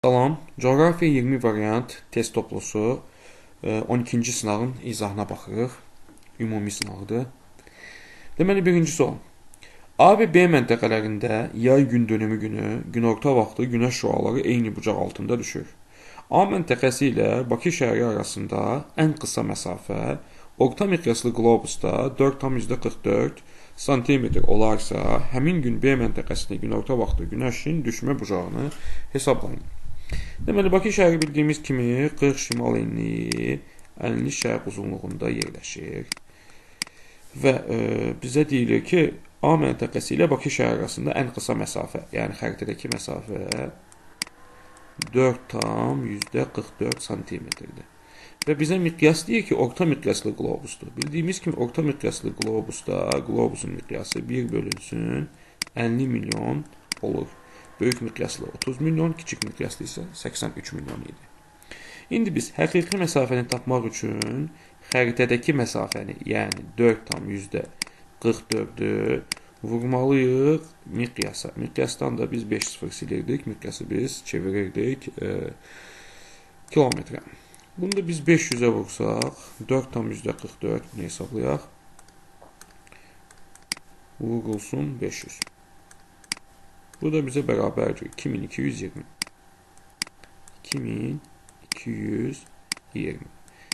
Salam, Coğrafiya 20 variant test toplusu 12-ci sınavın izahına baxırıq. Ümumi sınavdır. Deməli, birinci sual. A və B məntəqələrində yay gün dönümü günü, günorta vaxtı günəş şüaları eyni bucaq altında düşür. A məntəqəsi ilə Bakı şəhəri arasında ən qısa məsafə orta miqyaslı qlobusda 4,44 sm olarsa, həmin gün B məntəqəsində günorta vaxtı günəşin düşmə bucağını hesablayın. Deməli, Bakı şəhəri bildiyimiz kimi 40 şimal enliyi 50 şərq uzunluğunda yerləşir. Və bizə deyilir ki, A məntəqəsi ilə Bakı şəhəri arasında ən qısa məsafə, yəni xəritədəki məsafə 4,44 sm-dir. Və bizə miqyas deyir ki, orta miqyaslı qlobusdur. Bildiyimiz kimi, orta miqyaslı qlobusda qlobusun miqyası 1 bölünsün 50 milyon olur. Böyük miqyaslı 30 milyon, kiçik miqyaslı isə 83 milyon idi. İndi biz həqiqi məsafəni tapmaq üçün xəritədəki məsafəni, yəni 4,44-ü vurmalıyıq miqyasa. Miqyasdan da biz 5 sıfır silirdik, miqyası biz çevirirdik kilometrə. Bunu da biz 500-ə vursaq, 4,44 bunu hesablayaq. Vurulsun 500. Bu da bizə bərabərdir 2220. 2220.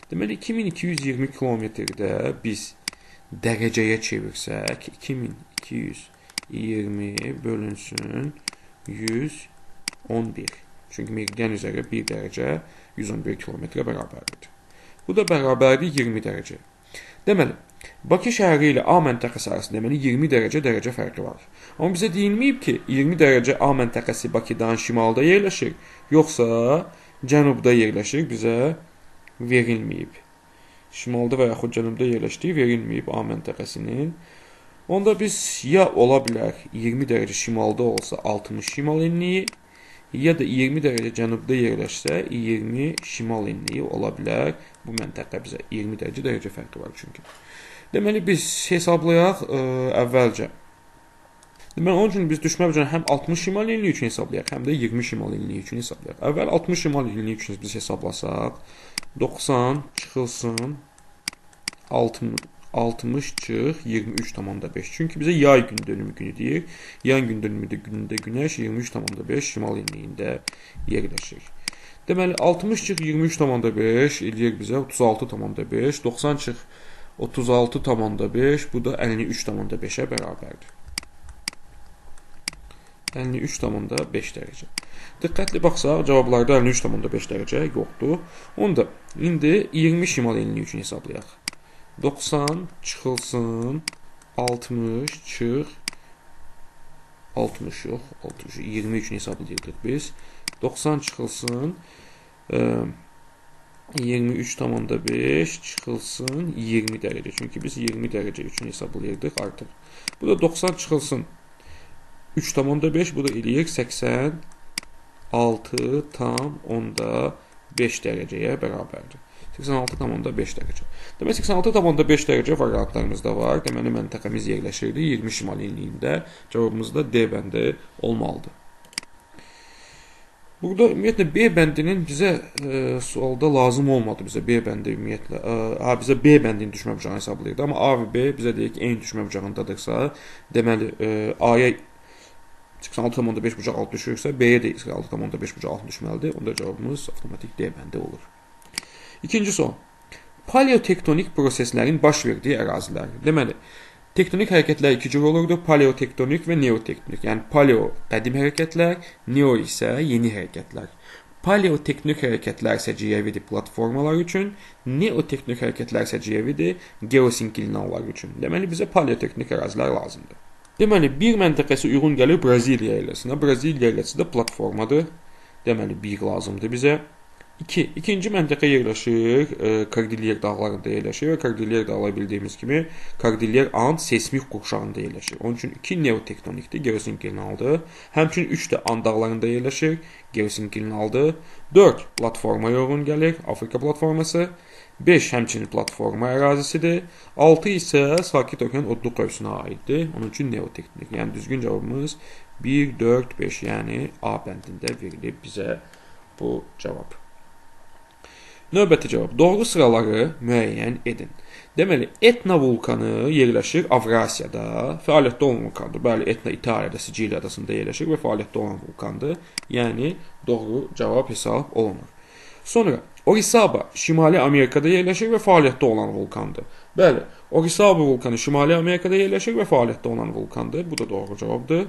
Deməli, 2220 kilometrdə biz dərəcəyə çevirsək, 2220 bölünsün 111. Çünki meridian üzrə 1 dərəcə 111 kilometrə bərabərdir. Bu da bərabərdir 20 dərəcə. Deməli, Bakı şəhəri ilə A məntəqəsi arasında deməli 20 dərəcə fərqi var. Amma bizə deyilməyib ki, 20 dərəcə A məntəqəsi Bakıdan şimalda yerləşir, yoxsa cənubda yerləşir, bizə verilməyib. Şimalda və yaxud cənubda yerləşdiyi verilməyib A məntəqəsinin. Onda biz ya ola bilər 20 dərəcə şimalda olsa 60 şimal enliyi, ya da 20 dərəcə cənubda yerləşsə 20 şimal enliyi ola bilər. Bu məntəqə bizə 20 dərəcə fərqi var çünki. Deməli, biz hesablayaq əvvəlcə. Deməli, onun üçün biz düşmə bucağını həm 60 şimal enliyi üçün hesablayaq, həm də 20 şimal enliyi üçün hesablayaq. Əvvəl 60 şimal enliyi üçün biz hesablasaq, 90 çıxılsın 60 çıx 23,5. Çünki bizə yay gün dönümü günü deyir. Yay gün dönümü günündə günəş 23,5 şimal enliyində yerləşir. Deməli, 60 çıx 23,5 eləyir bizə 36,5. 90 çıx 36,5, bu da 53,5-ə bərabərdir. 53,5 dərəcə. Diqqətli baxsaq, cavablarda 53,5 dərəcə yoxdur. Onda indi 20 şimal enliyi üçün hesablayaq. 90 çıxılsın 60 çıx 60 yox, 20 üçün hesablayırdıq biz. 90 çıxılsın 23,5 çıxılsın 20 dərəcə. Çünki biz 20 dərəcə üçün hesablayırdıq artıq. Bu da 90 çıxılsın 3,5, bu da eləyir 86,5 dərəcəyə bərabərdir. 86,5 dərəcə. Demək, 86,5 dərəcə variantlarımız da var. Deməli, məntəqəmiz yerləşirdi 20 şimal enliyində. Cavabımız da D bəndi olmalıdır. Burada ümumiyyətlə B bəndinin bizə sualda lazım olmadı. Bizə B bəndi ümumiyyətlə bizə B bəndinin düşmə bucağını hesablayırdı. Amma A və B bizə deyir ki, eyni düşmə bucağındadırsa, deməli A-ya 86,5 bucaq alt düşürsə, B-yə də 86,5 bucaq alt düşməlidir. Onda cavabımız avtomatik D bəndi olur. İkinci sual. Paleotektonik proseslərin baş verdiyi ərazilər. Deməli, tektonik hərəkətlər iki cür olurdu. Paleotektonik və neotektonik. Yəni, paleo qədim hərəkətlər, neo isə yeni hərəkətlər. Paleotektonik hərəkətlər səciyyəvidir platformalar üçün, neotektonik hərəkətlər səciyyəvidir geosinklinallar üçün. Deməli, bizə paleotektonik ərazilər lazımdır. Deməli, bir məntəqəsi uyğun gəlir Braziliya eləsinə. Braziliya eləsi də platformadır. Deməli, 1 lazımdır bizə. İkinci məntəqə yerləşir, Kordilyer dağlarında yerləşir və Kordilyer dağları bildiyimiz kimi Kordilyer Ant seismik qurşağında yerləşir. Onun üçün 2 neotektonikdir, geosinklinaldır. Həmçinin 3 də Ant dağlarında yerləşir, geosinklinaldır. 4 platformaya uyğun gəlir, Afrika platforması. 5 həmçinin platforma ərazisidir. 6 isə Sakit Okean odluq ölçüsünə aiddir. Onun üçün neotektonik. Yəni düzgün cavabımız 1, 4, 5, yəni A bəndində verilib bizə bu cavab. Növbəti cavab. Doğru sıraları müəyyən edin. Deməli, Etna vulkanı yerləşir Avrasiyada, fəaliyyətdə olan vulkandır. Bəli, Etna İtaliyada, Siciliya adasında yerləşir və fəaliyyətdə olan vulkandır. Yəni, doğru cavab hesab olunur. Sonra, Orizaba Şimali Amerikada yerləşir və fəaliyyətdə olan vulkandır. Bəli, Orizaba vulkanı Şimali Amerikada yerləşir və fəaliyyətdə olan vulkandır. Bu da doğru cavabdır.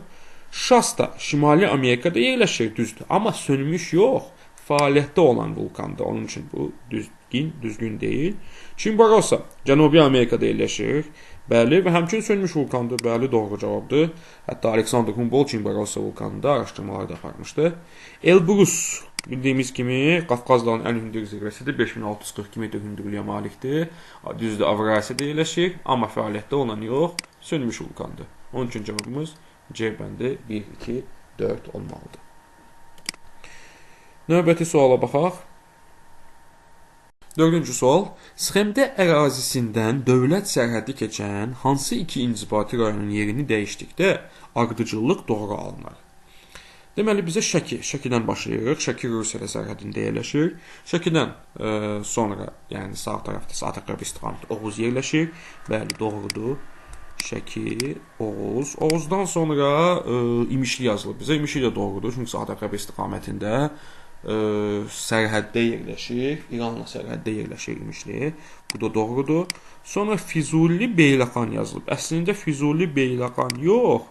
Şasta Şimali Amerikada yerləşir, düzdür. Amma sönmüş yox, fəaliyyətdə olan vulkandır. Onun üçün bu düzgün deyil. Chimborazo Cənubi Amerikada yerləşir. Bəli, və həmçinin sönmüş vulkandır. Bəli, doğru cavabdır. Hətta Alexander Humboldt Chimborazo vulkanında araşdırmalar da aparmışdı. Elbrus bildiyimiz kimi Qafqaz dağının ən hündür zirvəsidir. 5642 metr hündürlüyə malikdir. Düzdür, Avrasiyada yerləşir, amma fəaliyyətdə olan yox, sönmüş vulkandır. Onun üçün cavabımız C bəndi 1, 2, 4 olmalıdır. Növbəti suala baxaq. Dördüncü sual. Sxemdə ərazisindən dövlət sərhədi keçən hansı iki inzibati rayonun yerini dəyişdikdə ardıcıllıq doğru alınır? Deməli, bizə Şəkidən başlayırıq. Şəki Rusiya sərhədində yerləşir. Şəkidən sonra, yəni sağ tərəfdə Saataqrab istiqaməti Oğuz yerləşir. Bəli, doğrudur. Şəki, Oğuz. Oğuzdan sonra İmişli yazılıb. Bizə İmişli də doğrudur. Çünki Saataqrab istiqamətində sərhəddə yerləşir. İranla sərhəddə yerləşir İmişli. Bu da doğrudur. Sonra Füzuli Beyləqan yazılıb. Əslində Füzuli Beyləqan yox.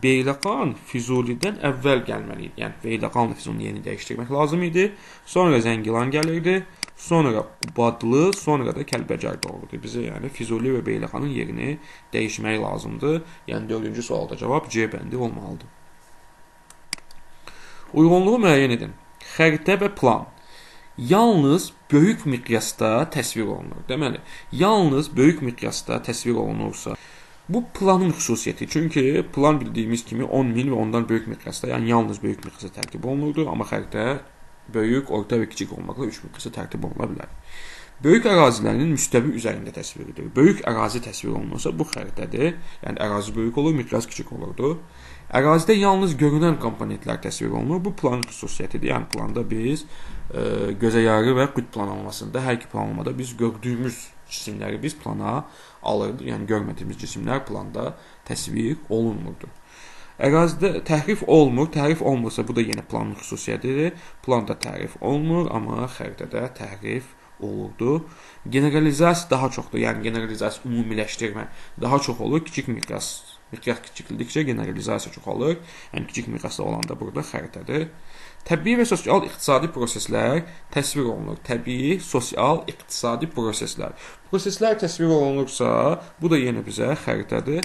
Beyləqan Füzulidən əvvəl gəlməli idi. Yəni Beyləqanla Füzulinin yerini dəyişdirmək lazım idi. Sonra Zəngilan gəlirdi. Sonra Qubadlı, sonra da Kəlbəcər doğrudur. Bizə yəni Füzuli və Beyləqanın yerini dəyişmək lazımdır. Yəni 4-cü sualda cavab C bəndi olmalıdır. Uyğunluğu müəyyən edin. Xəritə və plan yalnız böyük miqyasda təsvir olunur. Deməli, yalnız böyük miqyasda təsvir olunursa, bu planın xüsusiyyəti. Çünki plan bildiyimiz kimi 10 mil və ondan böyük miqyasda, yəni yalnız böyük miqyasda tərtib olunurdu. Amma xəritə böyük, orta və kiçik olmaqla 3 miqyasda tərtib oluna bilər. Böyük ərazilərin müstəvi üzərində təsviridir. Böyük ərazi təsvir olunursa, bu xəritədir. Yəni, ərazi böyük olur, miqyas kiçik olurdu. Ərazidə yalnız görünən komponentlər təsvir olunur. Bu planın xüsusiyyətidir. Yəni, planda biz gözəyarı və qütb planlamasında, hər iki planlamada biz gördüyümüz cisimləri biz plana alırdıq. Yəni, görmədiyimiz cisimlər planda təsvir olunmurdu. Ərazidə təhrif olmur. Təhrif olmursa, bu da yenə planın xüsusiyyətidir. Planda təhrif olmur, amma xəritədə təhrif olurdu. Generalizasiya daha çoxdur. Yəni, generalizasiya, ümumiləşdirmə daha çox olur. Kiçik miqyas kiçildikcə generalizasiya çoxalır. Yəni, kiçik miqyasda olan da burada xəritədir. Təbii və sosial iqtisadi proseslər təsvir olunur. Təbii, sosial, iqtisadi proseslər. Proseslər təsvir olunursa, bu da yenə bizə xəritədir.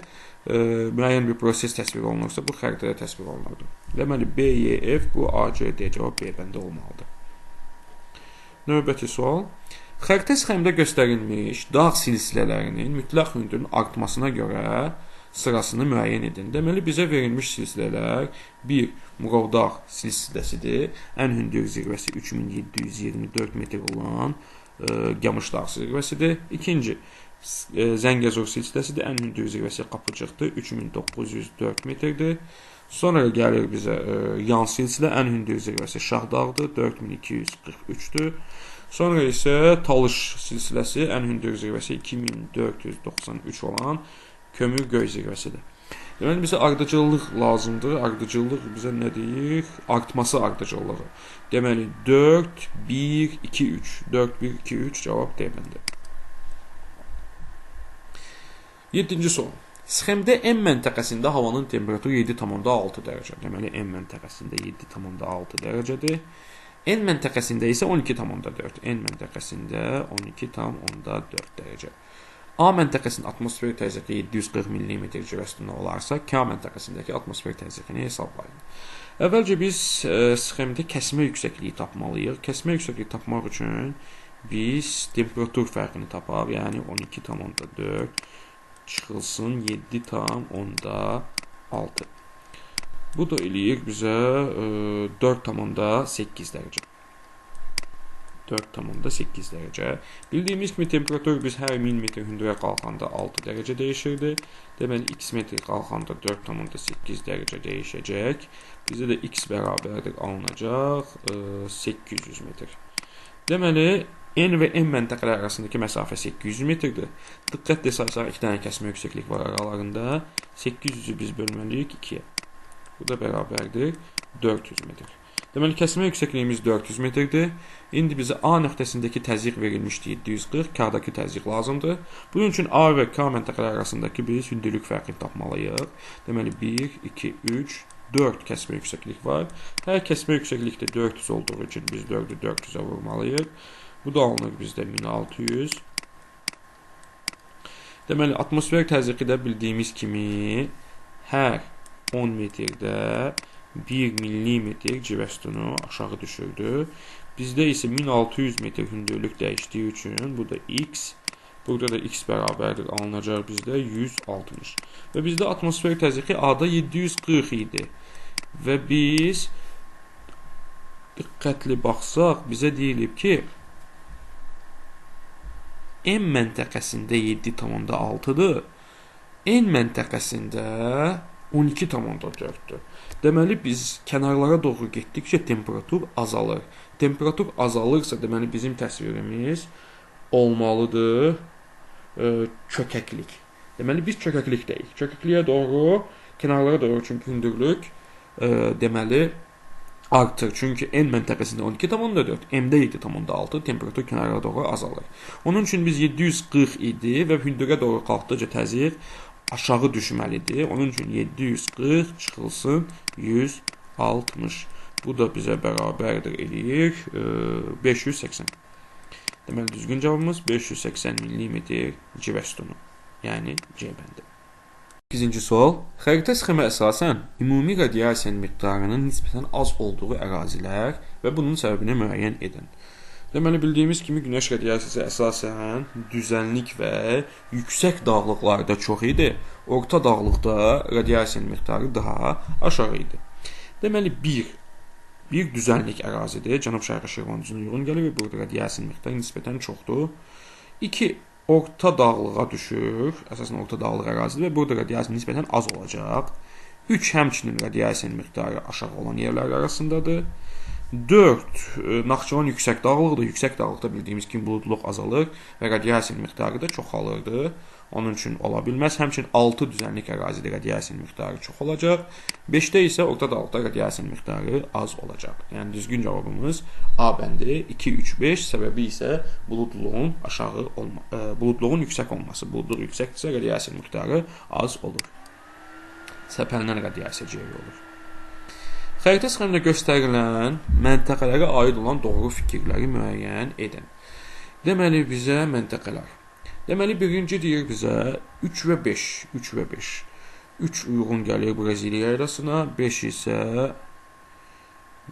Müəyyən bir proses təsvir olunursa, bu xəritədə təsvir olunurdu. Deməli, B, Y, F, bu A, C, D cavab B bəndə olmalıdır. Növbəti sual. Xəritə sxemdə göstərilmiş dağ silsilələrinin mütləq hündürlüyünün artmasına görə sırasını müəyyən edin. Deməli, bizə verilmiş silsilələr 1. Murovdağ silsiləsidir. Ən hündür zirvəsi 3724 metr olan Qamışdağ zirvəsidir. 2. Zəngəzur silsiləsidir. Ən hündür zirvəsi Qapıcıqdır. 3904 metrdir. Sonra gəlir bizə yan silsilə. Ən hündür zirvəsi Şahdağdır. 4243-dür. Sonra isə Talış silsiləsi. Ən hündür zirvəsi 2493 olan Kömür göy zirvəsidir. Deməli, bizə ardıcıllıq lazımdır. Ardıcıllıq bizə nə deyir? Artması ardıcıllığı. Deməli, 4, 1, 2, 3. 4, 1, 2, 3 cavab D bəndi. 7-ci sual. Sxemdə M məntəqəsində havanın temperaturu 7,6 dərəcə. Deməli, M məntəqəsində 7,6 dərəcədir. N məntəqəsində isə 12,4. N məntəqəsində 12,4 dərəcə. A məntəqəsinin atmosfer təzyiqi 740 mm civəsində olarsa, K məntəqəsindəki atmosfer təzyiqini hesablayın. Əvvəlcə biz sxemdə kəsmə yüksəkliyi tapmalıyıq. Kəsmə yüksəkliyi tapmaq üçün biz temperatur fərqini tapaq. Yəni 12,4 çıxılsın 7,6. Bu da eləyir bizə 4,8 dərəcə. 4,8 dərəcə. Bildiyimiz kimi temperatur biz hər 1000 metr hündürə qalxanda 6 dərəcə dəyişirdi. Deməli, x metr qalxanda 4,8 dərəcə dəyişəcək. Bizdə də x bərabərdir alınacaq 800 metr. Deməli, N və M məntəqələr arasındakı məsafə 800 metrdir. Diqqətlə saysaq 2 dənə kəsmə yüksəklik var aralarında. 800-ü biz bölməliyik 2-yə. Bu da bərabərdir 400 metr. Deməli, kəsmə yüksəkliyimiz 400 metrdir. İndi bizə A nöqtəsindəki təzyiq verilmişdi 740, K-dakı təzyiq lazımdır. Bunun üçün A və K məntəqələr arasındakı biz hündürlük fərqini tapmalıyıq. Deməli, 1, 2, 3, 4 kəsmə yüksəklik var. Hər kəsmə yüksəklikdə 400 olduğu üçün biz 4-ü 400-ə vurmalıyıq. Bu da alınır bizdə 1600. Deməli, atmosfer təzyiqi də bildiyimiz kimi hər 10 metrdə 1 millimetr civəstunu aşağı düşürdü. Bizdə isə 1600 metr hündürlük dəyişdiyi üçün bu da x, burada da x bərabərdir alınacaq bizdə 160. Və bizdə atmosfer təzyiqi A-da 740 idi. Və biz diqqətli baxsaq, bizə deyilib ki, M məntəqəsində 7,6-dır, N məntəqəsində 12,4-dür. Deməli, biz kənarlara doğru getdikcə temperatur azalır. Temperatur azalırsa, deməli, bizim təsvirimiz olmalıdır çökəklik. Deməli, biz çökəklikdəyik. Çökəkliyə doğru, kənarlara doğru çünki hündürlük deməli artır. Çünki N məntəqəsində 12,4, M-də 7,6, temperatur kənarlara doğru azalır. Onun üçün biz 740 idi və hündürə doğru qalxdıqca təzyiq aşağı düşməlidir. Onun üçün 740 çıxılsın 160. Bu da bizə bərabərdir eləyir 580. Deməli, düzgün cavabımız 580 mm civəstunu, yəni C bəndi. 8-ci sual. Xəritə sxemə əsasən ümumi radiasiyanın miqdarının nisbətən az olduğu ərazilər və bunun səbəbini müəyyən edin. Deməli, bildiyimiz kimi günəş radiasiyası əsasən düzənlik və yüksək dağlıqlarda çox idi. Orta dağlıqda radiasiyanın miqdarı daha aşağı idi. Deməli, bir düzənlik ərazidir. Cənub-şərqi Şirvan düzünə uyğun gəlir və burada radiasiyanın miqdarı nisbətən çoxdur. 2. Orta dağlığa düşür. Əsasən orta dağlıq ərazidir və burada radiasiya nisbətən az olacaq. 3. Həmçinin radiasiyanın miqdarı aşağı olan yerlər arasındadır. 4. Naxçıvan yüksək dağlıqdır. Yüksək dağlıqda bildiyimiz kimi buludluq azalır və radiasiyanın miqdarı da çoxalırdı. Onun üçün ola bilməz. Həmçinin 6 düzənlik ərazidə radiasiyanın miqdarı çox olacaq. 5-də isə orta dağlıqda radiasiyanın miqdarı az olacaq. Yəni düzgün cavabımız A bəndi 2, 3, 5. Səbəbi isə buludluğun yüksək olması. Buludluq yüksəkdirsə radiasiyanın miqdarı az olur. Səpələnən radiasiya cəri olur. Xəritə sxemində göstərilən məntəqələrə aid olan doğru fikirləri müəyyən edin. Deməli, bizə məntəqələr. Deməli, birinci deyir bizə 3 və 5. 3 və 5. 3 uyğun gəlir Braziliya yaylasına, 5 isə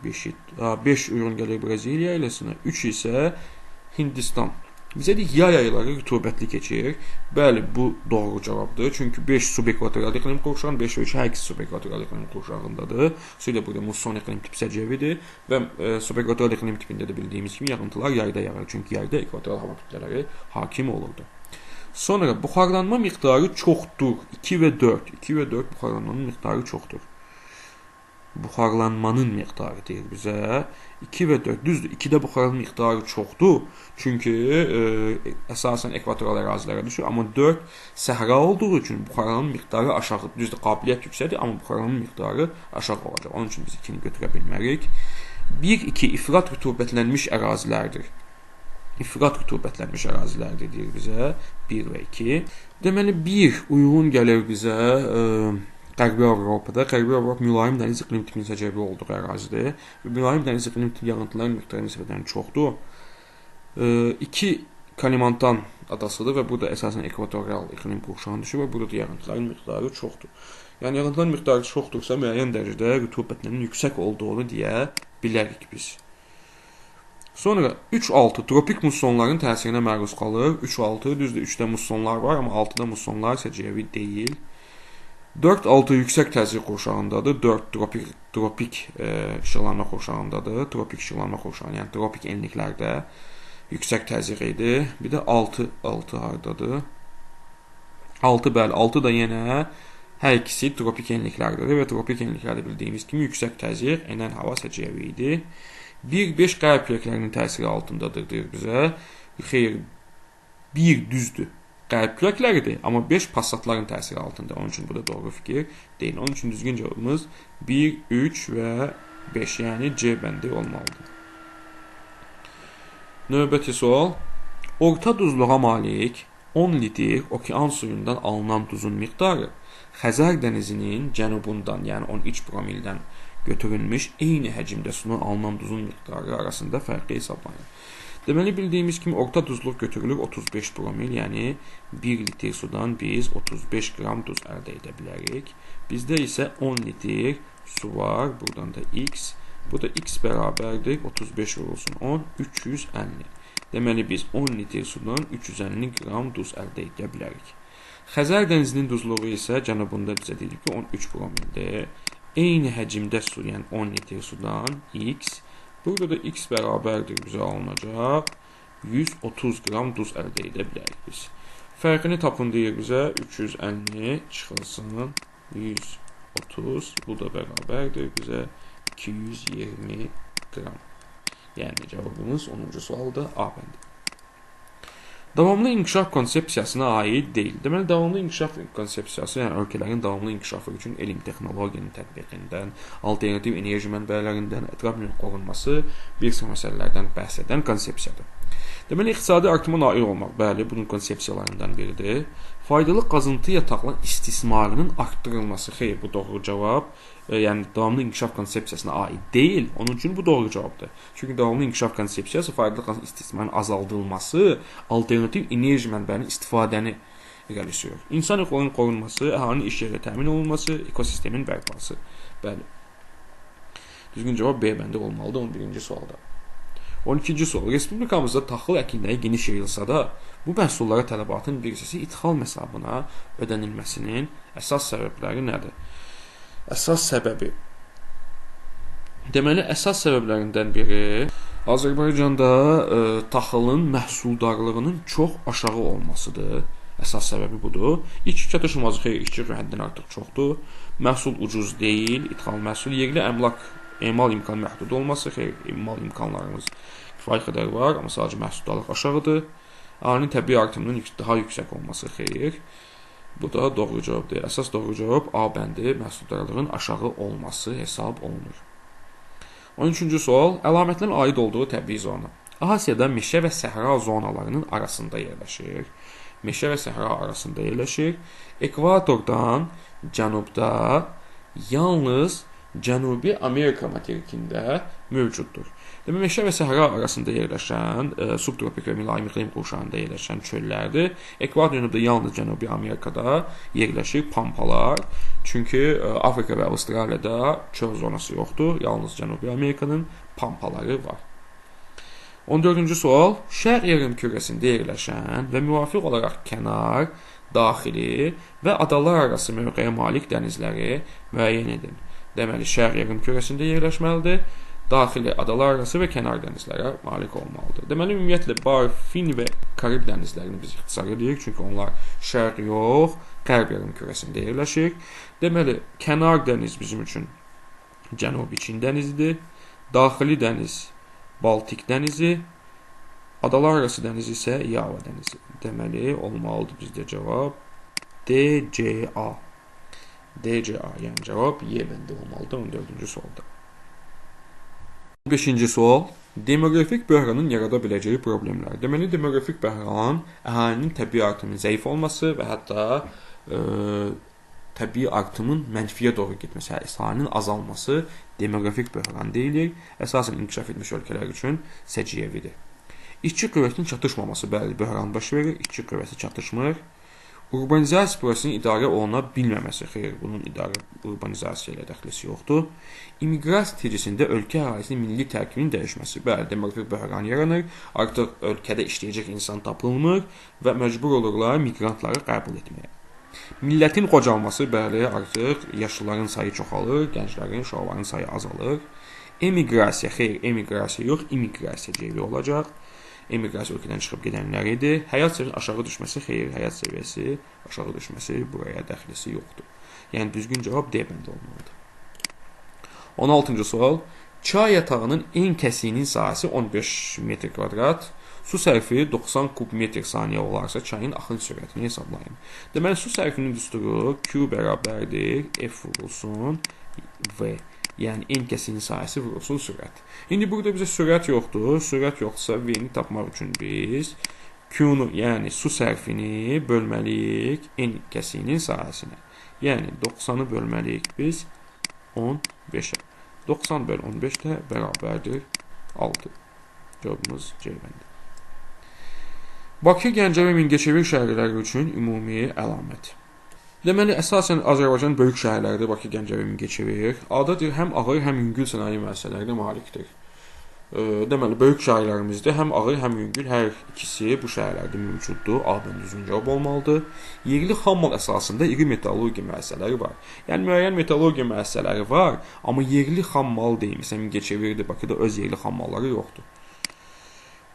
5 uyğun gəlir Braziliya yaylasına, 3 isə Hindistan. Bizə deyik, yay ayları rütubətli keçir. Bəli, bu doğru cavabdır. Çünki 5 subekvatoral iqlim qurşağın, 5 və 3 hər ikisi subekvatoral iqlim qurşağındadır. Xüsusilə burada musson iqlim tipi səcəvidir və subekvatoral iqlim tipində də bildiyimiz kimi yağıntılar yayda yağır. Çünki yayda ekvatoral hava kütlələri hakim olurdu. Sonra buxarlanma miqdarı çoxdur. 2 və 4. 2 və 4 buxarlanmanın miqdarı çoxdur. Buxarlanmanın miqdarı deyir bizə. 2 və 4. Düzdür, 2-də buxarlanma miqdarı çoxdur. Çünki əsasən ekvatoral ərazilərə düşür. Amma 4 səhra olduğu üçün buxarlanma miqdarı aşağı. Düzdür, qabiliyyət yüksəkdir, amma buxarlanma miqdarı aşağı olacaq. Onun üçün biz 2-ni götürə bilmərik. 1, 2 ifrat rütubətlənmiş ərazilərdir. İfrat rütubətlənmiş ərazilərdir deyir bizə. 1 və 2. Deməli, 1 uyğun gəlir bizə Qərbi Avropada. Qərbi Avropa mülayim dəniz iqlim tipinin səcəvi olduğu ərazidir. Mülayim dəniz iqlim tipi yağıntıların miqdarı nisbətən çoxdur. 2 Kalimantan adasıdır və burada əsasən ekvatorial iqlim qurşağına düşür və burada yağıntıların miqdarı çoxdur. Yəni yağıntıların miqdarı çoxdursa müəyyən dərəcədə rütubətinin yüksək olduğunu deyə bilərik biz. Sonra 3-6 tropik mussonların təsirinə məruz qalır. 3-6 düzdür, 3-də mussonlar var, amma 6-da mussonlar səcəvi deyil. 4-6 yüksək təsir qurşağındadır. 4 tropik işıqlanma qurşağındadır. Tropik işıqlanma qurşağı, yəni tropik enliklərdə yüksək təsir idi. Bir də 6 hardadır? 6 bəli, 6 da yenə hər ikisi tropik enliklərdədir və tropik enliklərdə bildiyimiz kimi yüksək təsir enən hava səciyyəvi idi. 1-5 qərb küləklərinin təsiri altındadır deyir bizə. Xeyr, 1 düzdür. Qərb küləkləridir, amma 5 passatların təsiri altında. Onun üçün bu da doğru fikir deyil. Onun üçün düzgün cavabımız 1, 3 və 5, yəni C bəndi olmalıdır. Növbəti sual. Orta duzluğa malik 10 litr okean suyundan alınan duzun miqdarı Xəzər dənizinin cənubundan, yəni 13 promildən götürülmüş eyni həcmdə sudan alınan duzun miqdarı arasında fərqi hesablanır. Deməli, bildiyimiz kimi orta duzluq götürülür 35 promil, yəni 1 litr sudan biz 35 qram duz əldə edə bilərik. Bizdə isə 10 litr su var, buradan da x. Bu da x bərabərdir, 35 vurulsun 10, 350. Deməli, biz 10 litr sudan 350 qram duz əldə edə bilərik. Xəzər dənizinin duzluğu isə cənubunda bizə dedik ki, 13 promildir. Eyni həcmdə su, yəni 10 litr sudan x. Burada da x bərabərdir bizə alınacaq. 130 qram duz əldə edə bilərik biz. Fərqini tapın deyir bizə. 350 çıxılsın. 130. Bu da bərabərdir bizə 220 qram. Yəni cavabımız 10-cu sualda A bəndi. Davamlı inkişaf konsepsiyasına aid deyil. Deməli, davamlı inkişaf konsepsiyası, yəni ölkələrin davamlı inkişafı üçün elm texnologiyanın tətbiqindən, alternativ enerji mənbələrindən, ətraf mühit qorunması bir sıra məsələlərdən bəhs edən konsepsiyadır. Deməli, iqtisadi artıma nail olmaq, bəli, bunun konsepsiyalarından biridir. Faydalı qazıntı yataqlarının istismarının artdırılması, xeyr, bu doğru cavab. Yəni, davamlı inkişaf konsepsiyasına aid deyil. Onun üçün bu doğru cavabdır. Çünki davamlı inkişaf konsepsiyası faydalı qazıntı istismarının azaldılması, alternativ enerji mənbələrinin istifadəni irəli sürür. İnsan hüquqlarının qorunması, əhalinin iş yeri təmin olunması, ekosistemin bərpası. Bəli. Düzgün cavab B bəndi olmalıdır 11-ci sualda. 12-ci sual. Respublikamızda taxıl əkinləri geniş yayılsa da, bu məhsullara tələbatın bir hissəsi ithal hesabına ödənilməsinin əsas səbəbləri nədir? Əsas səbəbi. Deməli, əsas səbəblərindən biri Azərbaycanda taxılın məhsuldarlığının çox aşağı olmasıdır. Əsas səbəbi budur. İç çatışmazlıq, xeyr, işçi həddindən artıq çoxdur. Məhsul ucuz deyil, ithal məhsul, yerli emal imkanı məhdud olması, xeyr, emal imkanlarımız kifayət qədər var, amma sadəcə məhsuldarlıq aşağıdır. Əhalinin təbii artımının daha yüksək olması, xeyr. Bu da doğru cavab deyil. Əsas doğru cavab A bəndi, məhsuldarlığın aşağı olması hesab olunur. 13-cü sual. Əlamətlərin aid olduğu təbii zona. Asiyada meşə və səhra zonalarının arasında yerləşir. Meşə və səhra arasında yerləşir. Ekvatordan cənubda yalnız Cənubi Amerika materikində mövcuddur. Demək, meşə və səhra arasında yerləşən, subtropik və mülayim iqlim qurşağında yerləşən çöllərdir. Ekvator cənubda yalnız Cənubi Amerikada yerləşir pampalar. Çünki Afrika və Avstraliyada çöl zonası yoxdur. Yalnız Cənubi Amerikanın pampaları var. 14-cü sual. Şərq yarımkürəsində yerləşən və müvafiq olaraq kənar, daxili və adalar arası mövqeyə malik dənizləri müəyyən edin. Deməli, şərq yarımkürəsində yerləşməlidir. Daxili adalar arası və kənar dənizlərə malik olmalıdır. Deməli, ümumiyyətlə, Fin və Karib dənizlərini biz ixtisar edirik. Çünki onlar şərq yox, qərb yarımkürəsində yerləşir. Deməli, kənar dəniz bizim üçün Cənubi Çin dənizidir. Daxili dəniz Baltik dənizi, adalar arası dəniz isə Yava dənizi. Deməli, olmalıdır bizdə cavab DCA. DCA, yəni cavab Y bəndi olmalıdır 14-cü sualda. 5-ci sual. Demoqrafik böhranın yarada biləcəyi problemlər. Deməli, demoqrafik böhran əhalinin təbii artımının zəif olması və hətta təbii artımın mənfiyə doğru getməsi, əhalinin azalması demoqrafik böhran deyilir. Əsasən inkişaf etmiş ölkələr üçün səciyyəvidir. İşçi qüvvəsinin çatışmaması, bəli, böhran baş verir. İşçi qüvvəsi çatışmır. Urbanizasiya prosesinin idarə oluna bilməməsi, xeyr, bunun urbanizasiya ilə dəxlisi yoxdur. İmiqrasiya nəticəsində ölkə ərazisinin milli tərkibinin dəyişməsi, bəli, demoqrafik böhran yaranır. Artıq ölkədə işləyəcək insan tapılmır və məcbur olurlar miqrantları qəbul etməyə. Millətin qocalması, bəli, artıq yaşlıların sayı çoxalır, gənclərin, uşaqların sayı azalır. Emiqrasiya, xeyr, emiqrasiya yox, immiqrasiya cəmi olacaq. Emiqrasiya ölkədən çıxıb gedənlər idi. Həyat səviyyəsinin aşağı düşməsi, xeyr, həyat səviyyəsi aşağı düşməsi buraya dəxlisi yoxdur. Yəni düzgün cavab D bəndi olmalıdır. 16-cı sual. Çay yatağının en kəsiyinin sahəsi 15 metr kvadrat. Su sərfi 90 kub metr saniyə olarsa çayın axın sürətini hesablayın. Deməli, su sərfinin düsturu Q bərabərdir F vurulsun V. Yəni, en kəsiyinin sahəsi vurulsun sürət. İndi burada bizə sürət yoxdur. Sürət yoxdursa V-ni tapmaq üçün biz Q-nu, yəni su sərfini bölməliyik en kəsiyinin sahəsinə. Yəni, 90-ı bölməliyik biz 15-ə. 90 böl 15 də bərabərdir 6. Cavabımız C bəndi. Bakı, Gəncə və Mingəçevir şəhərləri üçün ümumi əlamət. Deməli, əsasən Azərbaycan böyük şəhərlərdə Bakı, Gəncə və Mingəçevir adadır, həm ağır, həm yüngül sənaye müəssisələrinə malikdir. Deməli, böyük şəhərlərimizdə həm ağır, həm yüngül hər ikisi bu şəhərlərdə mövcuddur. A bəndi düzgün cavab olmalıdır. Yerli xammal əsasında iri metallurgiya müəssisələri var. Yəni, müəyyən metallurgiya müəssisələri var, amma yerli xammal deyil. Məsələn, Mingəçevirdə, Bakıda öz yerli xammalları yoxdur.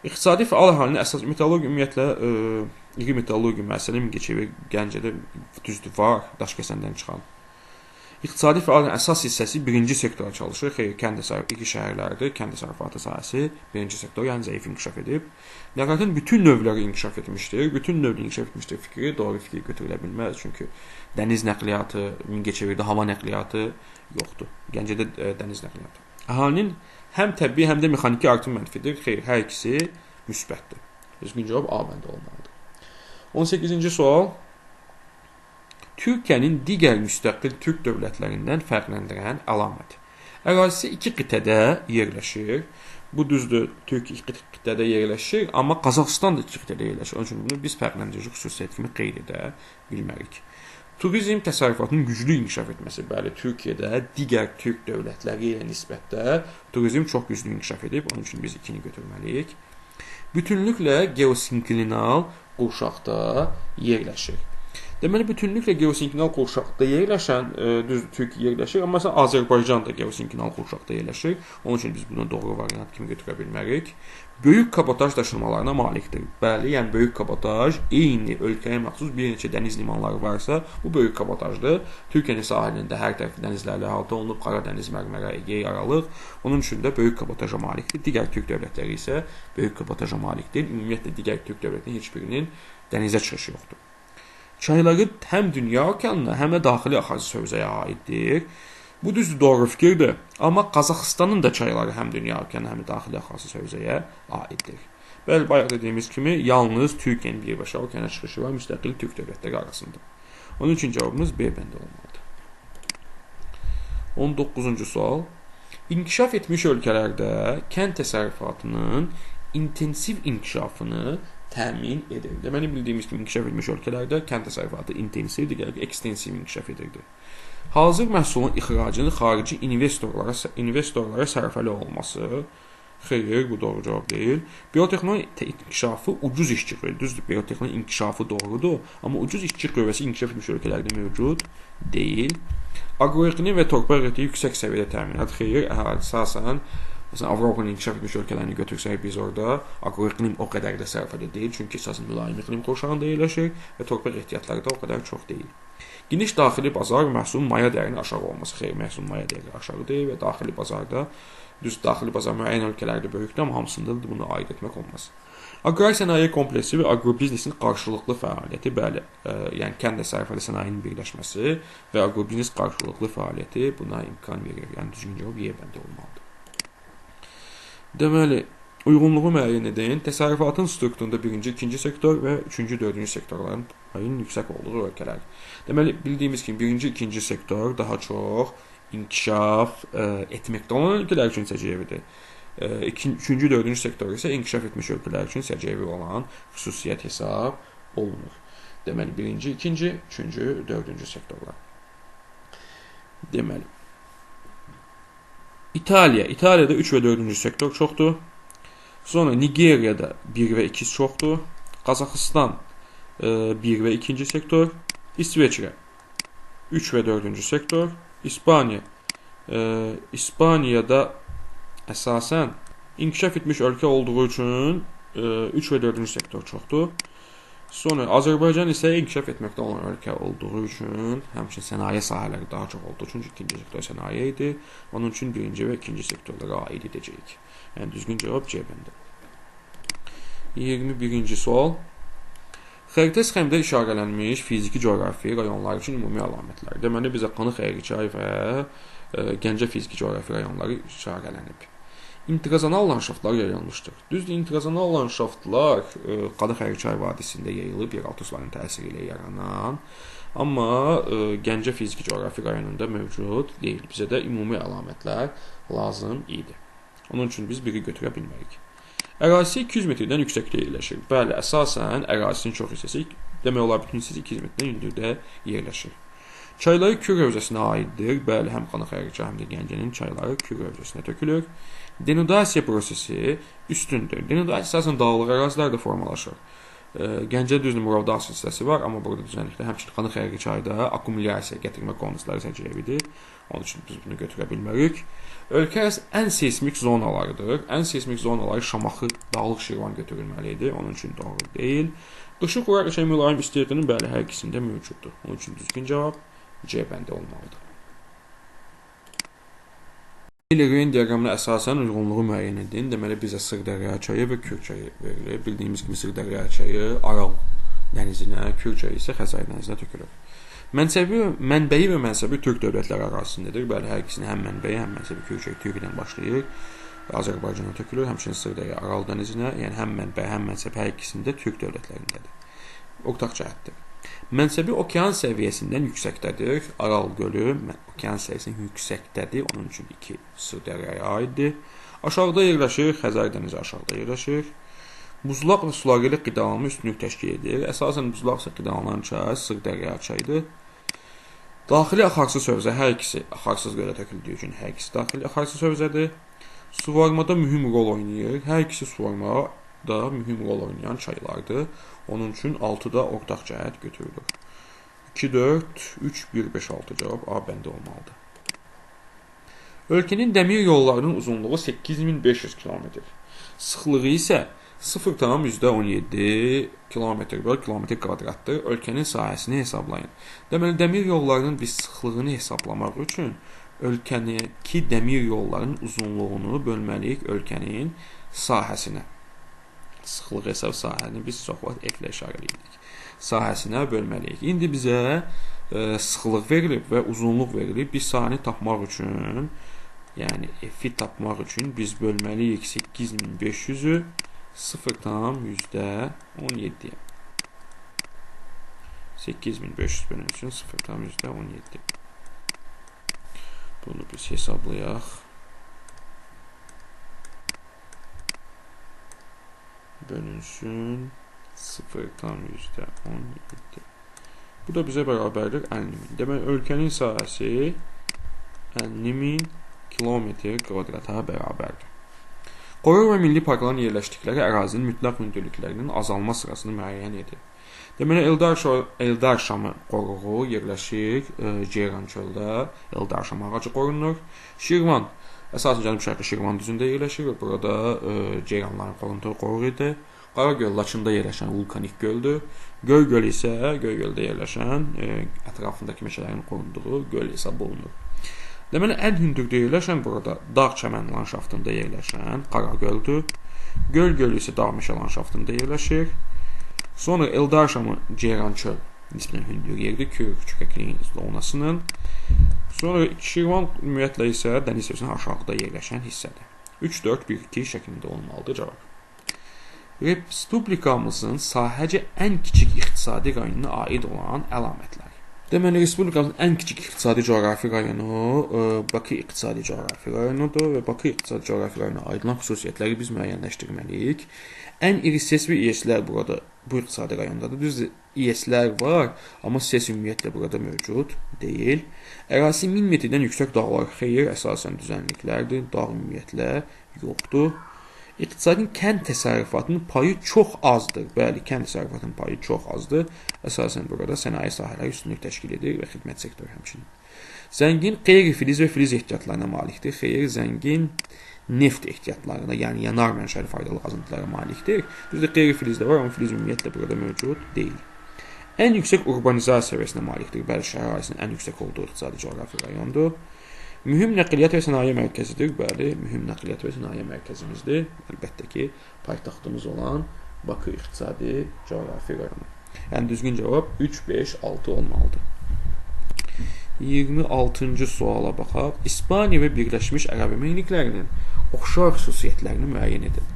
İqtisadi fəal əhalinin əsas metallurgiya ümumiyyətlə iri metallurgiya müəssisələri Mingəçevir, Gəncədə düzdür var, Daşkəsəndən çıxan. İqtisadi fəaliyyətin əsas hissəsi birinci sektora çalışır. Xeyr, kənd təsərrüfatı iki şəhərlərdir. Kənd təsərrüfatı sahəsi birinci sektor, yəni zəif inkişaf edib. Nəqliyyatın bütün növləri inkişaf etmişdir. Bütün növləri inkişaf etmişdir fikri doğru fikir götürülə bilməz. Çünki dəniz nəqliyyatı, Mingəçevirdə hava nəqliyyatı yoxdur. Gəncədə dəniz nəqliyyatı. Əhalinin həm təbii, həm də mexaniki artım mənfidir. Xeyr, hər ikisi müsbətdir. Düzgün cavab A bəndi olmalıdır. 18-ci sual. Türkiyənin digər müstəqil türk dövlətlərindən fərqləndirən əlamət. Ərazisi iki qitədə yerləşir. Bu düzdür, Türkiyə iki qitədə yerləşir, amma Qazaxıstan da iki qitədə yerləşir. Onun üçün bunu biz fərqləndirici xüsusiyyət kimi qeyd edə bilmərik. Turizm təsərrüfatının güclü inkişaf etməsi. Bəli, Türkiyədə digər türk dövlətləri ilə nisbətdə turizm çox güclü inkişaf edib. Onun üçün biz 2-ni götürməliyik. Bütünlüklə geosinklinal qurşaqda yerləşir. Deməli, bütünlüklə geosinklinal qurşaqda yerləşən, düzdür, Türkiyə yerləşir, amma məsələn, Azərbaycan da geosinklinal qurşaqda yerləşir. Onun üçün biz bunu doğru variant kimi götürə bilmərik. Böyük kabotaj daşımalarına malikdir. Bəli, yəni böyük kabotaj, eyni ölkəyə məxsus bir neçə dəniz limanları varsa, bu böyük kabotajdır. Türkiyənin sahilində hər tərəfi dənizlərlə əhatə olunub, Qaradəniz, Mərmərə, Egey, Aralıq. Onun üçün də böyük kabotaja malikdir. Digər türk dövlətləri isə böyük kabotaja malikdir. Ümumiyyətlə, digər türk dövlətinin heç birinin dənizə çıxışı yoxdur. Çayları həm dünya okeanına, həm də daxili əxazi hövzəyə aiddir. Bu düzdür, doğru fikirdir. Amma Qazaxıstanın da çayları həm dünya okeanına, həm də daxili əxazi hövzəyə aiddir. Bəli, bayaq dediyimiz kimi, yalnız Türkiyənin birbaşa okeana çıxışı var müstəqil türk dövlətləri arasında. Onun üçün cavabımız B bəndi olmalıdır. 19-cu sual. İnkişaf etmiş ölkələrdə kənd təsərrüfatının intensiv inkişafını təmin edir. Deməli, bildiyimiz kimi inkişaf etmiş ölkələrdə kənd təsərrüfatı intensiv, digər ekstensiv inkişaf edirdi. Hazır məhsulun ixracının xarici investorlara sərfəli olması, xeyr, bu doğru cavab deyil. Biotexnoloji inkişafı ucuz işçi qüvvəsi, düzdür, biotexnoloji inkişafı doğrudur, amma ucuz işçi qüvvəsi inkişaf etmiş ölkələrdə mövcud deyil. Aqroiqlim və torpaq ətəyi yüksək səviyyədə təminat, xeyr, əsasən məsələn, Avropanın inkişaf etmiş ölkələrini götürsək, biz orada aqroiqlim o qədər də sərfəli deyil, çünki əsasən mülayim iqlim qurşağında yerləşir və torpaq ehtiyatları da o qədər çox deyil. Geniş daxili bazar məhsulun maya dəyərinin aşağı olması, xeyr, məhsulun maya dəyəri aşağıdır və daxili bazarda, düz daxili bazar müəyyən ölkələrdə böyükdür, amma hamısında bunu aid etmək olmaz. Aqrar sənaye kompleksi və agrobiznesin qarşılıqlı fəaliyyəti, bəli, yəni kənd təsərrüfatı sənayinin birləşməsi və agrobiznes qarşılıqlı fəaliyyəti buna imkan verir. Yəni düzgün cavab Y bəndi olmalıdır. Deməli, uyğunluğu müəyyən edin. Təsərrüfatın strukturunda birinci, ikinci sektor və üçüncü, dördüncü sektorların payının yüksək olduğu ölkələr. Deməli, bildiyimiz kimi birinci, ikinci sektor daha çox inkişaf etməkdə olan ölkələr üçün səciyyəvidir. Üçüncü, dördüncü sektor isə inkişaf etmiş ölkələr üçün səciyyəvi olan xüsusiyyət hesab olunur. Deməli, birinci, ikinci, üçüncü, dördüncü sektorlar. Deməli, İtaliyada 3 və 4-cü sektor çoxdur. Sonra Nigeriyada 1 və 2 çoxdur. Qazaxıstan 1 və 2-ci sektor. İsveçrə 3 və 4-cü sektor. İspaniya. İspaniyada əsasən inkişaf etmiş ölkə olduğu üçün 3 və 4-cü sektor çoxdur. Sonra Azərbaycan isə inkişaf etməkdə olan ölkə olduğu üçün, həmçinin sənaye sahələri daha çox olduğu üçün, ikinci sektor sənaye idi. Onun üçün birinci və ikinci sektorlara aid edəcəyik. Yəni düzgün cavab C bəndə. 21-ci sual. Xəritə sxemdə işarələnmiş fiziki coğrafi rayonlar üçün ümumi əlamətlər. Deməli, bizə Qanı Xəyrikçay və Gəncə fiziki coğrafi rayonları işarələnib. İntizanal landşaftlar yayılmışdır. Düzdür, intizanal landşaftlar Qanı Xəyrikçay vadisində yayılıb, yeraltı suların təsiri ilə yaranan. Amma Gəncə fiziki coğrafi rayonunda mövcud deyil. Bizə də ümumi əlamətlər lazım idi. Onun üçün biz biri götürə bilmərik. Ərazisi 200 metrdən yüksəkdə yerləşir. Bəli, əsasən ərazisinin çox hissəsi, demək olar bütün hissəsi 200 metrdən hündürdə yerləşir. Çayları Kür hövzəsinə aiddir. Bəli, həm Qanı Xəyrikçay, həm də Gəncənin çayları Kür hövzəsinə tökülür. Denudasiya prosesi üstündür. Denudasiya əsasən dağlıq ərazilərdə formalaşır. Gəncədə düzdür, Murovdağ silsiləsi var, amma burada düzənlikdə həmçinin Qanı Xəyrikçayda akkumulyasiya gətirmə konusları səciyyəvidir. Onun üçün biz bunu götürə bilmərik. Ölkə ən seismik zonalarıdır. Ən seismik zonaları Şamaxı, Dağlıq Şirvan götürülməlidir. Onun üçün doğru deyil. Işıq vuraq işə mülayim istiqamətinin bəli hər ikisində mövcuddur. Onun üçün düzgün cavab C bəndə olmalıdır. Euler-Ren diaqramına əsasən uyğunluğu müəyyən edin. Deməli, bizə Sırdərya çayı və Kür çayı verilir. Bildiyimiz kimi Sırdərya çayı Aral dənizinə, Kür çayı isə Xəzər dənizinə tökülür. Mənbəyi və mənsəbi türk dövlətləri arasındadır. Bəli, hər ikisinin həm mənbəyi, həm mənsəbi Kür çayı Türkiyədən başlayır. Azərbaycana tökülür, həmçinin Sırdərya Aral dənizinə, yəni həm mənbəyi, həm mənsəbi hər ikisində türk dövlətlərindədir. Ortaq cəhətdir. Mənsəbi okean səviyyəsindən yüksəkdədir. Aral gölü okean səviyyəsindən yüksəkdədir. Onun üçün 2 Sırdəryaya aiddir. Aşağıda yerləşir, Xəzər dənizi aşağıda yerləşir. Buzlaq və suları ilə qidalanma üstünlük təşkil edir. Əsasən buzlaq isə qidalanan çay Sırdərya çayıdır. Daxili axarsız hövzə hər ikisi axarsız gölə töküldüyü üçün hər ikisi daxili axarsız hövzədir. Suvarmada mühüm rol oynayır. Hər ikisi suvarmada mühüm rol oynayan çaylardır. Onun üçün 6-da ortaq cəhət götürülür. 2, 4, 3, 1, 5, 6 cavab A bəndə olmalıdır. Ölkənin dəmir yollarının uzunluğu 8500 km. Sıxlığı isə 0,17 km kvadratdır. Ölkənin sahəsini hesablayın. Deməli, dəmir yollarının biz sıxlığını hesablamaq üçün ölkədəki dəmir yollarının uzunluğunu bölməliyik ölkənin sahəsinə. Sıxlıq hesab sahəni biz çox vaxt F ilə işarələyirdik. Sahəsinə bölməliyik. İndi bizə sıxlıq verilib və uzunluq verilib. Biz sahəni tapmaq üçün, yəni F-i tapmaq üçün biz bölməliyik 8500-ü 0,17. 8500 bölünsün 0,17. Bunu biz hesablayaq. Bölünsün 0,17. Bu da bizə bərabərdir 50.000. Demək, ölkənin sahəsi 50.000 kilometr kvadrata bərabərdir. Qoruq və milli parkların yerləşdikləri ərazinin mütləq hündürlüklərinin azalma sırasını müəyyən edir. Deməli, Eldar Şamı qoruğu yerləşir Ceyran çöldə, Eldar Şam ağacı qorunur. Şirvan, əsasən cənub-şərqi Şirvan düzündə yerləşir və burada ceyranların qorunduğu qoruq idi. Qaragöl Laçında yerləşən vulkanik göldür. Göy gölü isə Göygöldə yerləşən ətrafındakı meşələrin qorunduğu göl hesab olunur. Deməli, ən hündürdə yerləşən burada dağ çəmən landşaftında yerləşən Qaragöldür. Göl gölü isə dağ meşə landşaftında yerləşir. Sonra Eldar Şamı Ceyran çöl nisbətən hündür yerdir, Kürkçükəkliyin zonasının. Sonra Şirvan ümumiyyətlə isə dəniz seviyəsindən aşağıda yerləşən hissədir. 3, 4, 1, 2 şəklində olmalıdır cavab. Respublikamızın sahəcə ən kiçik iqtisadi rayonuna aid olan əlamətlər. Deməli, Respublikamızın ən kiçik iqtisadi coğrafi rayonu Bakı iqtisadi coğrafi rayonudur və Bakı iqtisadi coğrafi rayonuna aid olan xüsusiyyətləri biz müəyyənləşdirməliyik. Ən iri SES və İES-lər burada bu iqtisadi rayondadır. Düzdür, İES-lər var, amma SES ümumiyyətlə burada mövcud deyil. Ərazisi 1000 metrdən yüksək dağlar xeyir, əsasən düzənliklərdir, dağ ümumiyyətlə yoxdur. İqtisadın kənd təsərrüfatının payı çox azdır. Bəli, kənd təsərrüfatının payı çox azdır. Əsasən burada sənaye sahələri üstünlük təşkil edir və xidmət sektoru həmçinin. Zəngin qeyri-filiz və filiz ehtiyatlarına malikdir. Xeyr, zəngin neft ehtiyatlarına, yəni yanar mənşəli faydalı qazıntılara malikdir. Düzdür, qeyri-filiz də var, amma filiz ümumiyyətlə burada mövcud deyil. Ən yüksək urbanizasiya səviyyəsinə malikdir. Bəli, şəhər ərazisinin ən yüksək olduğu iqtisadi coğrafi rayondur. Mühüm nəqliyyat və sənaye mərkəzidir. Bəli, mühüm nəqliyyat və sənaye mərkəzimizdir. Əlbəttə ki, paytaxtımız olan Bakı iqtisadi coğrafi rayonu. Yəni düzgün cavab 3, 5, 6 olmalıdır. 26-cı suala baxaq. İspaniya və Birləşmiş Ərəb Əmirliklərinin oxşar xüsusiyyətlərini müəyyən edin.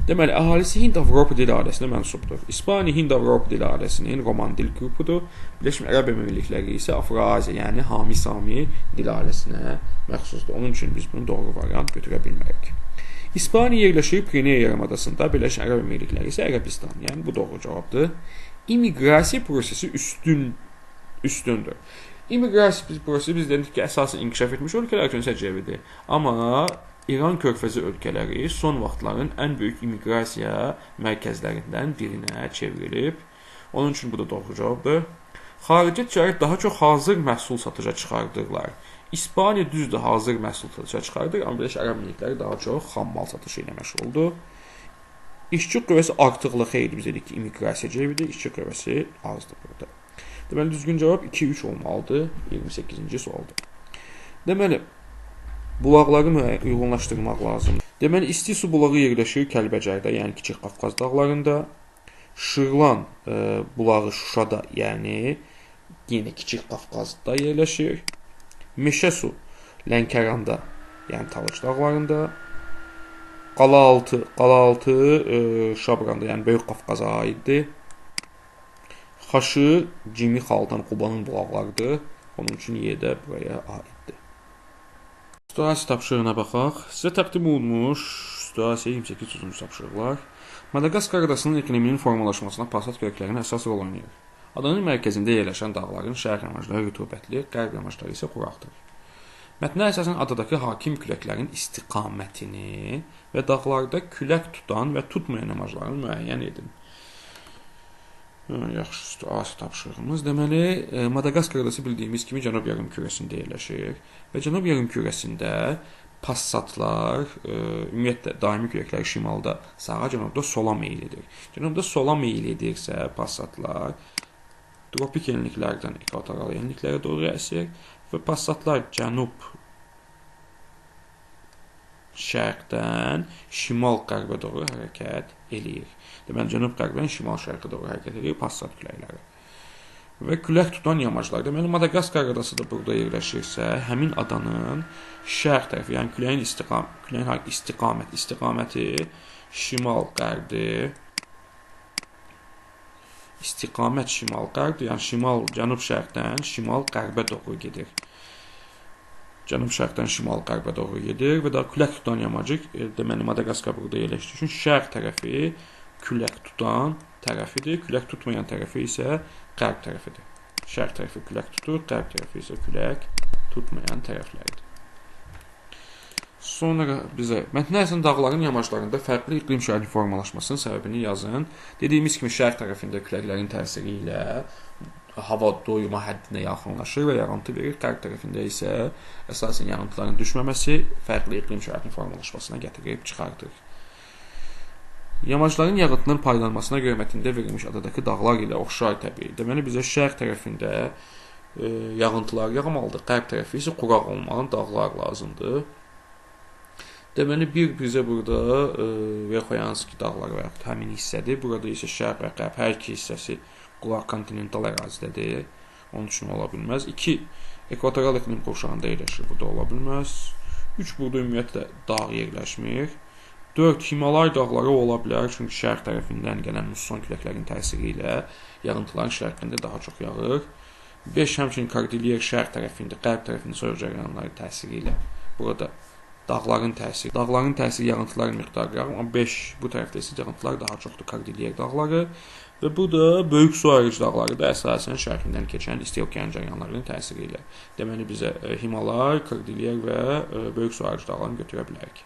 Deməli, əhalisi Hind-Avropa dil ailəsinə mənsubdur. İspaniya Hind-Avropa dil ailəsinin roman dil qrupudur. Birləşmiş Ərəb Əmirlikləri isə Afro-Aziya, yəni Hami-Sami dil ailəsinə məxsusdur. Onun üçün biz bunu doğru variant götürə bilmərik. İspaniya yerləşir Pireneya yarımadasında, Birləşmiş Ərəb Əmirlikləri isə Ərəbistan. Yəni bu doğru cavabdır. İmmiqrasiya prosesi üstündür. İmmiqrasiya prosesi biz dedik ki, əsasən inkişaf etmiş ölkələr üçün səciyyəvidir. Amma İran körfəzi ölkələri son vaxtların ən böyük immiqrasiya mərkəzlərindən birinə çevrilib. Onun üçün bu da doğru cavabdır. Xarici ticarət daha çox hazır məhsul satışa çıxardırlar. İspaniya düzdür, hazır məhsul satışa çıxardır, amma Birləşmiş Ərəb Əmirlikləri daha çox xammal satışı ilə məşğuldur. İşçi qüvvəsi artıqlı xeyli biz dedik ki, immiqrasiya cəvidir, işçi qüvvəsi azdır burada. Deməli, düzgün cavab 2-3 olmalıdır, 28-ci sualda. Deməli, bulaqları uyğunlaşdırmaq lazımdır. Deməli, İsti su bulağı yerləşir Kəlbəcərdə, yəni Kiçik Qafqaz dağlarında. Şırlan bulağı Şuşada, yəni yenə Kiçik Qafqazda yerləşir. Meşə su Lənkəranda, yəni Talış dağlarında. Qalaaltı Şabranda, yəni Böyük Qafqaza aiddir. Xaşı Cimi Xaldan Qubanın bulaqlarıdır. Onun üçün Y-də buraya aiddir. Situasiya tapşırığına baxaq. Sizə təqdim olunmuş situasiya 28-ci tapşırıqlar. Madagaskar adasının iqliminin formalaşmasına Passat küləklərinin əsas rol oynayır. Adanın mərkəzində yerləşən dağların şərq yamacları rütubətli, qərb yamacları isə quraqdır. Mətnə əsasən adadakı hakim küləklərin istiqamətini və dağlarda külək tutan və tutmayan yamaclarını müəyyən edin. Yaxşı, situasiya tapşırığımız. Deməli, Madagaskar adası bildiyimiz kimi Cənub yarımkürəsində yerləşir və Cənub yarımkürəsində passatlar, ümumiyyətlə daimi küləklər şimalda sağa, cənubda sola meyl edir. Cənubda sola meyl edirsə passatlar tropik enliklərdən ekvatoral enliklərə doğru əsir və passatlar cənub şərqdən şimal-qərbə doğru hərəkət eləyir. Deməli, cənub-qərbdən şimal-şərqə doğru hərəkət eləyir passat küləkləri. Və külək tutan yamaclar. Deməli, Madagaskar adası da burada yerləşirsə, həmin adanın şərq tərəfi, yəni küləyin istiqaməti şimal-qərbdir. İstiqamət şimal-qərbdir, yəni cənub-şərqdən şimal-qərbə doğru gedir. Cənub-şərqdən şimal-qərbə doğru gedir və daha külək tutan yamacı, deməli, Madagaskar burada yerləşdiyi üçün şərq tərəfi külək tutan tərəfidir, külək tutmayan tərəfi isə qərb tərəfidir. Şərq tərəfi külək tutur, qərb tərəfi isə külək tutmayan tərəfləridir. Sonra bizə mətnə əsasən dağların yamaclarında fərqli iqlim şəraitinin formalaşmasının səbəbini yazın. Dediyimiz kimi şərq tərəfində küləklərin təsiri ilə hava doyuma həddinə yaxınlaşır və yağıntı verir. Qərb tərəfində isə əsasən yağıntıların düşməməsi fərqli iqlim şəraitinin formalaşmasına gətirib çıxardır. Yamacların yağıntıların paylanmasına görə mətndə verilmiş adadakı dağlar ilə oxşar təbii. Deməli, bizə şərq tərəfində yağıntılar yağmalıdır, qərb tərəfi isə quraq olmalı dağlar lazımdır. Deməli, bizə burada Verxoyanski dağları və yaxud həmin hissədir. Burada isə şərq və qərb hər iki hissəsi quraq kontinental ərazidədir. Onun üçün ola bilməz. 2 ekvatoral iqlim qovşağında yerləşir. Bu da ola bilməz. 3 burada ümumiyyətlə dağ yerləşmir. 4 Himalay dağları ola bilər. Çünki şərq tərəfindən gələn musson küləklərin təsiri ilə yağıntıların şərqində daha çox yağır. 5 həmçinin Kordilyer şərq tərəfində, qərb tərəfində soyuq cərəyanların təsiri ilə burada dağların təsiri yağıntıların miqdarı, amma 5 bu tərəfdə isə yağıntılar daha çoxdur, Kordilyer dağları və bu da böyük su ayırıcı dağları da əsasən şərqindən keçən isti okean cərəyanlarının təsiri ilə. Deməli bizə Himalay, Kordilyer və böyük su ayırıcı dağlarını götürə bilərik.